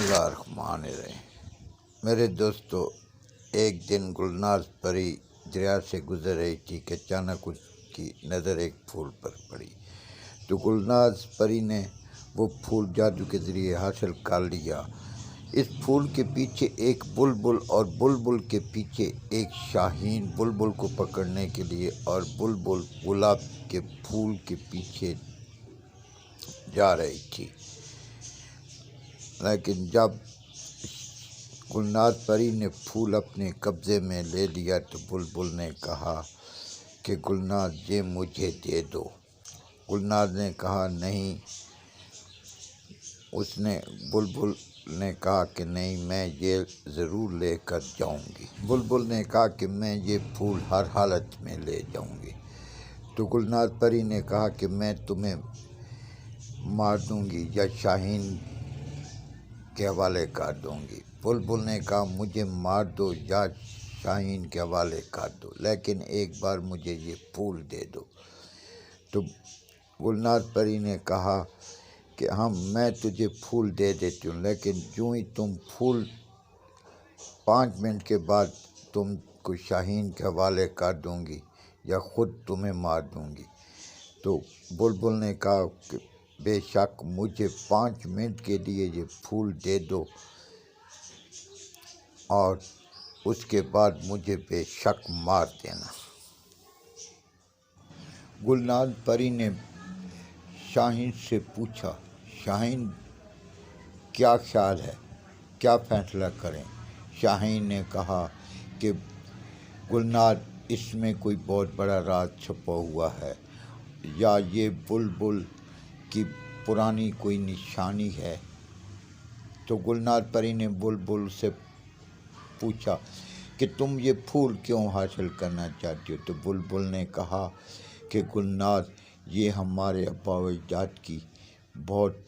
बिस्मिल्लाहिर्रहमानिर्रहीम। मेरे दोस्तों, एक दिन गुलनाज परी दरिया से गुजर रही थी कि अचानक उसकी नज़र एक फूल पर पड़ी। तो गुलनाज परी ने वो फूल जादू के ज़रिए हासिल कर लिया। इस फूल के पीछे एक बुलबुल और बुलबुल के पीछे एक शाहीन बुलबुल को पकड़ने के लिए, और बुलबुल गुलाब के फूल के पीछे जा रही थी। लेकिन जब गुलनाज परी ने फूल अपने कब्ज़े में ले लिया तो बुलबुल ने कहा कि गुलनाज, ये मुझे दे दो। गुलनाज ने कहा नहीं। बुलबुल ने कहा कि नहीं, मैं ये ज़रूर लेकर जाऊंगी। बुलबुल ने कहा कि मैं ये फूल हर हालत में ले जाऊंगी। तो गुलनाज परी ने कहा कि मैं तुम्हें मार दूंगी या शाहीन के हवाले कर दूंगी। बुलबुल ने कहा मुझे मार दो या शाहीन के हवाले कर दो, लेकिन एक बार मुझे ये फूल दे दो। तो गुलनाज परी ने कहा कि मैं तुझे फूल दे देती हूँ, लेकिन यूँ ही तुम फूल 5 मिनट के बाद तुमको शाहीन के हवाले कर दूंगी या ख़ुद तुम्हें मार दूंगी। तो बुलबुल ने कहा कि बेशक मुझे 5 मिनट के लिए ये फूल दे दो, और उसके बाद मुझे बेशक मार देना। गुलनाज परी ने शाहीन से पूछा, शाहीन क्या ख्याल है, क्या फ़ैसला करें? शाहीन ने कहा कि गुलनाज, इसमें कोई बहुत बड़ा राज छुपा हुआ है, या ये बुलबुल की पुरानी कोई निशानी है। तो गुलनाज परी ने बुलबुल से पूछा कि तुम ये फूल क्यों हासिल करना चाहती हो? तो बुलबुल ने कहा कि गुलनाज, ये हमारे आबा व अजदाद की बहुत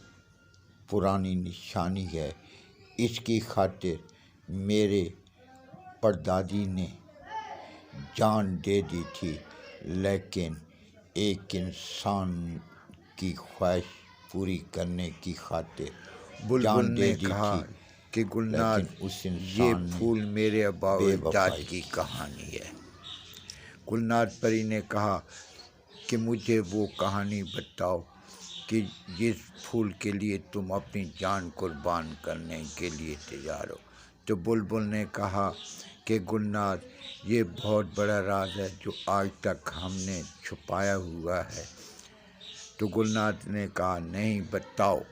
पुरानी निशानी है। इसकी खातिर मेरे परदादी ने जान दे दी थी, लेकिन एक इंसान की ख्वाहिश पूरी करने की खातिर बुलबुल ने कहा कि गुलनाज, उस ये फूल मेरे आबा व अजदाद की कहानी है। गुलनाज परी ने कहा कि मुझे वो कहानी बताओ कि जिस फूल के लिए तुम अपनी जान कुर्बान करने के लिए तैयार हो। तो बुलबुल ने कहा कि गुलनाज, ये बहुत बड़ा राज है जो आज तक हमने छुपाया हुआ है। तो गुलनाज ने कहा नहीं, बताओ।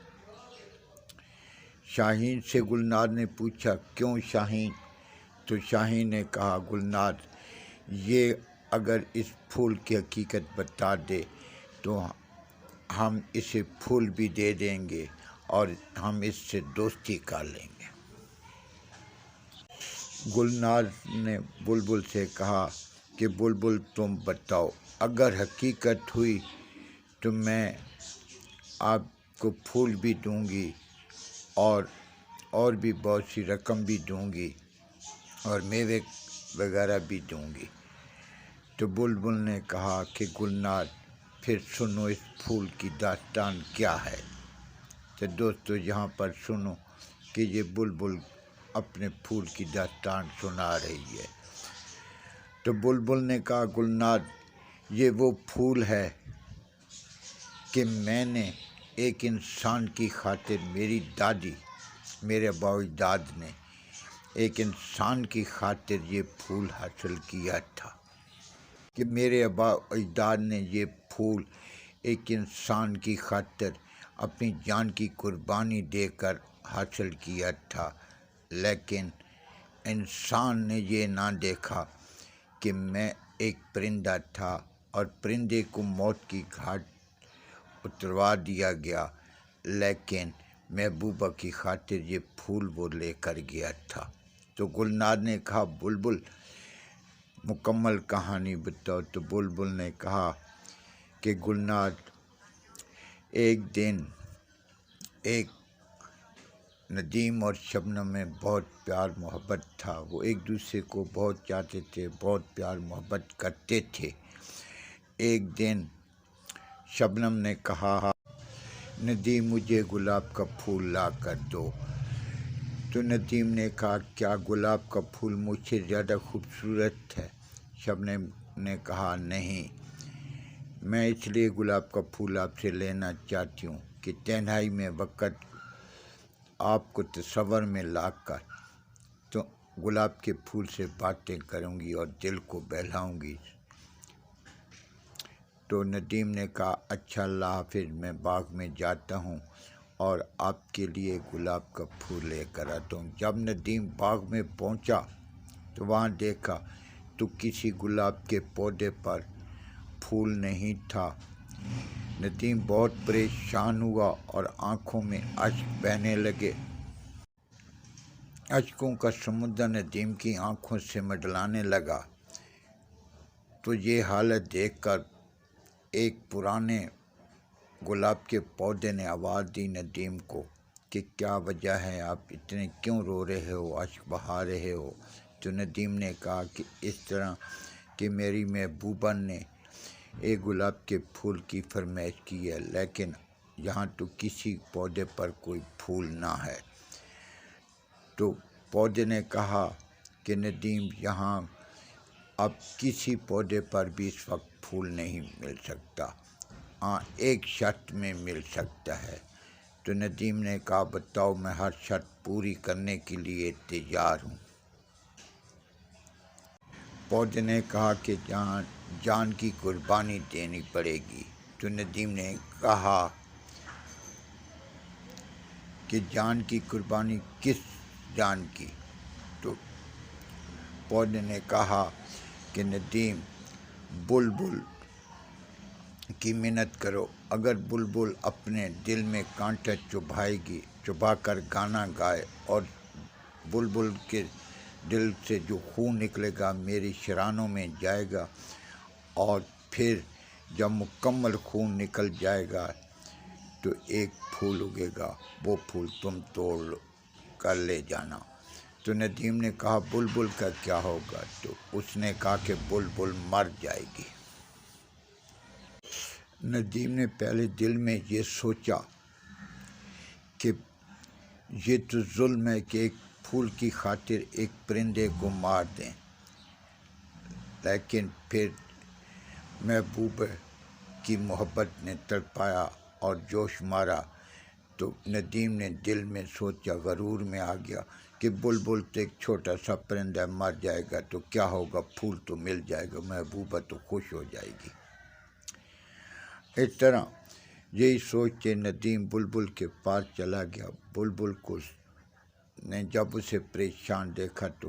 शाहीन से गुलनाज ने पूछा, क्यों शाहीन? तो शाहीन ने कहा, गुलनाज, ये अगर इस फूल की हकीकत बता दे तो हम इसे फूल भी दे देंगे और हम इससे दोस्ती कर लेंगे। गुलनाज ने बुलबुल से कहा कि बुलबुल, तुम बताओ, अगर हकीकत हुई तो मैं आपको फूल भी दूंगी और भी बहुत सी रकम भी दूंगी और मेवे वगैरह भी दूंगी। तो बुलबुल ने कहा कि गुलनाज, फिर सुनो इस फूल की दास्तान क्या है। तो दोस्तों, यहाँ पर सुनो कि ये बुलबुल अपने फूल की दास्तान सुना रही है। तो बुलबुल ने कहा, गुलनाज, ये वो फूल है कि मैंने एक इंसान की खातिर, मेरी दादी, मेरे आबा व अजदाद ने एक इंसान की खातिर ये फूल हासिल किया था। कि मेरे आबा व अजदाद ने ये फूल एक इंसान की खातिर अपनी जान की कुर्बानी देकर हासिल किया था, लेकिन इंसान ने ये ना देखा कि मैं एक परिंदा था और परिंदे को मौत की घाट उतरवा दिया गया, लेकिन महबूबा की खातिर ये फूल वो लेकर गया था। तो गुलनाज ने कहा, बुलबुल, मुकम्मल कहानी बताओ। तो बुलबुल ने कहा कि गुलनाज, एक दिन एक नदीम और शबनम में बहुत प्यार मोहब्बत था। वो एक दूसरे को बहुत चाहते थे, बहुत प्यार मोहब्बत करते थे। एक दिन शबनम ने कहा, नदीम, मुझे गुलाब का फूल ला कर दो। تو ندیم نے کہا کیا گلاب کا پھول مجھ سے زیادہ خوبصورت ہے؟ شبنم نے کہا نہیں، میں اس لیے گلاب کا پھول آپ سے لینا چاہتی ہوں کہ تنہائی میں وقت آپ کو تصور میں لا کر تو گلاب کے پھول سے باتیں کروں گی اور دل کو بہلاؤں گی۔ تو ندیم نے کہا اچھا اللہ حافظ، میں باغ میں جاتا ہوں اور آپ کے لیے گلاب کا پھول لے کر آتا ہوں۔ جب ندیم باغ میں پہنچا تو وہاں دیکھا تو کسی گلاب کے پودے پر پھول نہیں تھا۔ ندیم بہت پریشان ہوا اور آنکھوں میں اشک بہنے لگے۔ اشکوں کا سمندر ندیم کی آنکھوں سے منڈلانے لگا۔ تو یہ حالت دیکھ کر ایک پرانے گلاب کے پودے نے آواز دی ندیم کو کہ کیا وجہ ہے، آپ اتنے کیوں رو رہے ہو، اشک بہا رہے ہو؟ تو ندیم نے کہا کہ اس طرح کہ میری محبوبہ نے ایک گلاب کے پھول کی فرمائش کی ہے، لیکن یہاں تو کسی پودے پر کوئی پھول نہ ہے۔ تو پودے نے کہا کہ ندیم یہاں اب کسی پودے پر بھی اس وقت پھول نہیں مل سکتا، ہاں ایک شرط میں مل سکتا ہے۔ تو ندیم نے کہا بتاؤ، میں ہر شرط پوری کرنے کے لیے تیار ہوں۔ پودے نے کہا کہ جان کی قربانی دینی پڑے گی۔ تو ندیم نے کہا کہ جان کی قربانی، کس جان کی؟ تو پودے نے کہا کہ ندیم بلبل کی منت کرو، اگر بلبل اپنے دل میں کانٹا چبھا کر گانا گائے اور بلبل کے دل سے جو خون نکلے گا میری شرانوں میں جائے گا، اور پھر جب مکمل خون نکل جائے گا تو ایک پھول اگے گا، وہ پھول تم توڑ کر لے جانا۔ تو ندیم نے کہا بلبل کا کیا ہوگا؟ تو اس نے کہا کہ بلبل مر جائے گی۔ ندیم نے پہلے دل میں یہ سوچا کہ یہ تو ظلم ہے کہ ایک پھول کی خاطر ایک پرندے کو مار دیں، لیکن پھر محبوبہ کی محبت نے تڑپایا اور جوش مارا۔ تو ندیم نے دل میں سوچا، غرور میں آ گیا کہ بلبل تو ایک چھوٹا سا پرندہ مر جائے گا تو کیا ہوگا، پھول تو مل جائے گا، محبوبہ تو خوش ہو جائے گی۔ اس طرح یہی سوچتے ندیم بلبل کے پاس چلا گیا۔ بلبل نے جب اسے پریشان دیکھا تو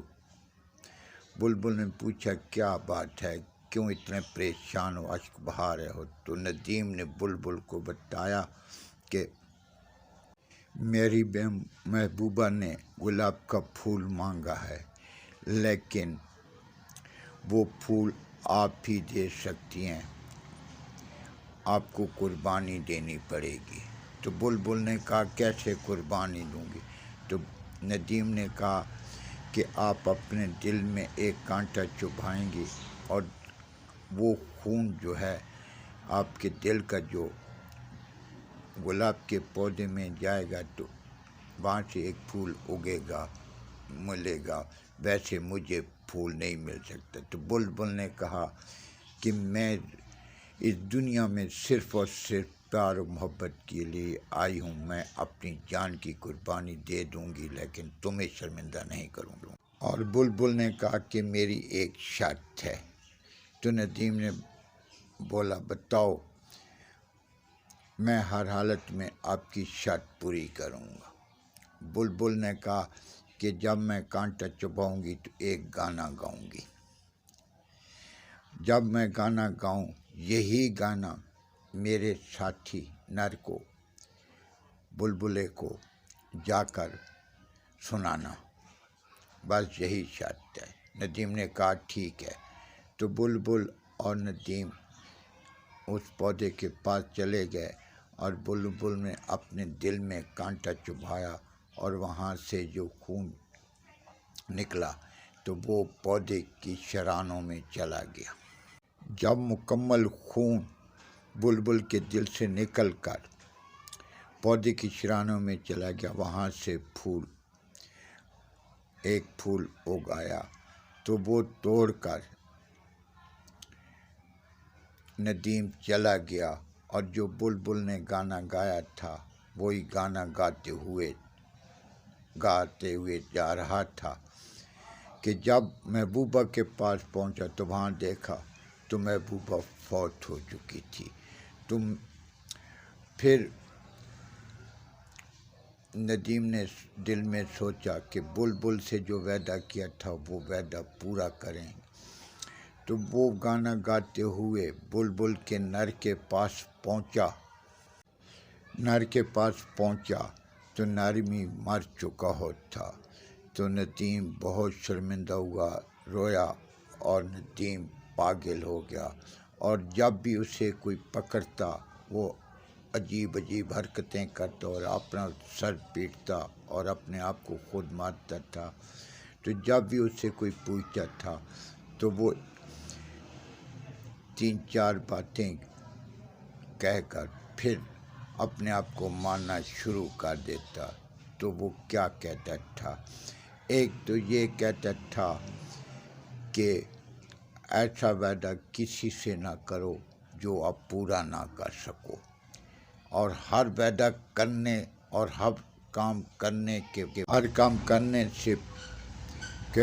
بلبل نے پوچھا کیا بات ہے، کیوں اتنے پریشان ہو، اشک بہا رہے ہو؟ تو ندیم نے بلبل کو بتایا کہ میری محبوبہ نے گلاب کا پھول مانگا ہے، لیکن وہ پھول آپ ہی دے سکتی ہیں، آپ کو قربانی دینی پڑے گی۔ تو بلبل نے کہا کیسے قربانی دوں گی؟ تو ندیم نے کہا کہ آپ اپنے دل میں ایک کانٹا چبھائیں گی اور وہ خون جو ہے آپ کے دل کا جو گلاب کے پودے میں جائے گا تو وہاں سے ایک پھول اگے گا، ملے گا، ویسے مجھے پھول نہیں مل سکتا۔ تو بلبل نے کہا کہ میں اس دنیا میں صرف اور صرف پیار و محبت کے لیے آئی ہوں، میں اپنی جان کی قربانی دے دوں گی لیکن تمہیں شرمندہ نہیں کروں گا۔ اور بلبل نے کہا کہ میری ایک شرط ہے۔ تو ندیم نے بولا بتاؤ، میں ہر حالت میں آپ کی شرط پوری کروں گا۔ بلبل نے کہا کہ جب میں کانٹا چبھاؤں گی تو ایک گانا گاؤں گی، جب میں گانا گاؤں یہی گانا میرے ساتھی نر کو، بلبلے کو جا کر سنانا، بس یہی شرط ہے۔ ندیم نے کہا ٹھیک ہے۔ تو بلبل اور ندیم اس پودے کے پاس چلے گئے اور بلبل نے اپنے دل میں کانٹا چبھایا اور وہاں سے جو خون نکلا تو وہ پودے کی شرانوں میں چلا گیا۔ جب مکمل خون بلبل کے دل سے نکل کر پودے کی شرانوں میں چلا گیا، وہاں سے پھول एक फूल उगाया तो वो तोड़कर नदीम चला गया, और जो बुलबुल ने गाना गाया था वही गाना गाते हुए जा रहा था कि जब महबूबा के पास पहुंचा तो वहाँ देखा तो महबूबा फौत हो चुकी थी। फिर नदीम ने दिल में सोचा कि बुलबुल से जो वादा किया था वो वादा पूरा करें। तो वो गाना गाते हुए बुलबुल के नर के पास पहुंचा तो नर भी मर चुका था। तो नदीम बहुत शर्मिंदा हुआ, रोया, और नदीम पागल हो गया। और जब भी उसे कोई पकड़ता वो अजीब अजीब हरकतें करता और अपना सर पीटता और अपने आप को खुद मारता था। तो जब भी उससे कोई पूछता था तो वो 3-4 बातें कहकर फिर अपने आप को मारना शुरू कर देता। तो वो क्या कहता था? एक तो ये कहता था कि ऐसा वादा किसी से ना करो जो आप पूरा ना कर सको, और हर वादा करने और हर काम करने के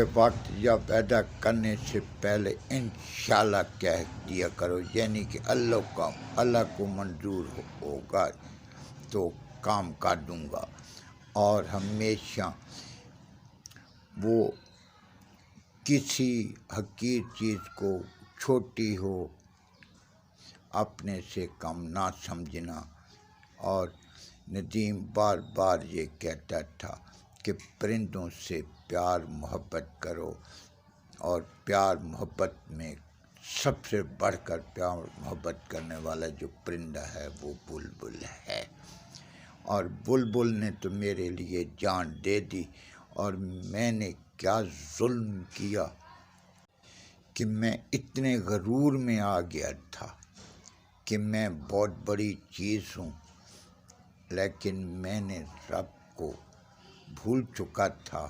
वक्त या वादा करने से पहले इंशाल्लाह कह दिया करो, यानी कि अल्लाह को मंजूर होगा तो काम कर दूंगा। और हमेशा वो किसी हकीर चीज़ को, छोटी हो, अपने से कम ना समझना। और नदीम बार बार ये कहता था कि परिंदों से प्यार मोहब्बत करो, और प्यार मोहब्बत में सबसे बढ़कर प्यार मोहब्बत करने वाला जो परिंदा है वो बुलबुल है। और बुलबुल ने तो मेरे लिए जान दे दी, और मैंने क्या जुल्म किया कि मैं इतने गरूर में आ गया था कि मैं बहुत बड़ी चीज़ हूँ, लेकिन मैंने रब को भूल चुका था।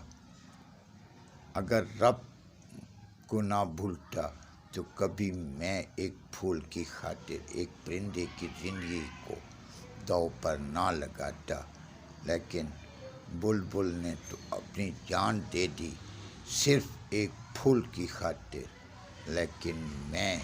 अगर रब को ना भूलता तो कभी मैं एक फूल की खातिर एक परिंदे की ज़िंदगी को दांव पर ना लगाता। लेकिन बुलबुल ने तो अपनी जान दे दी सिर्फ एक फूल की खातिर, लेकिन मैं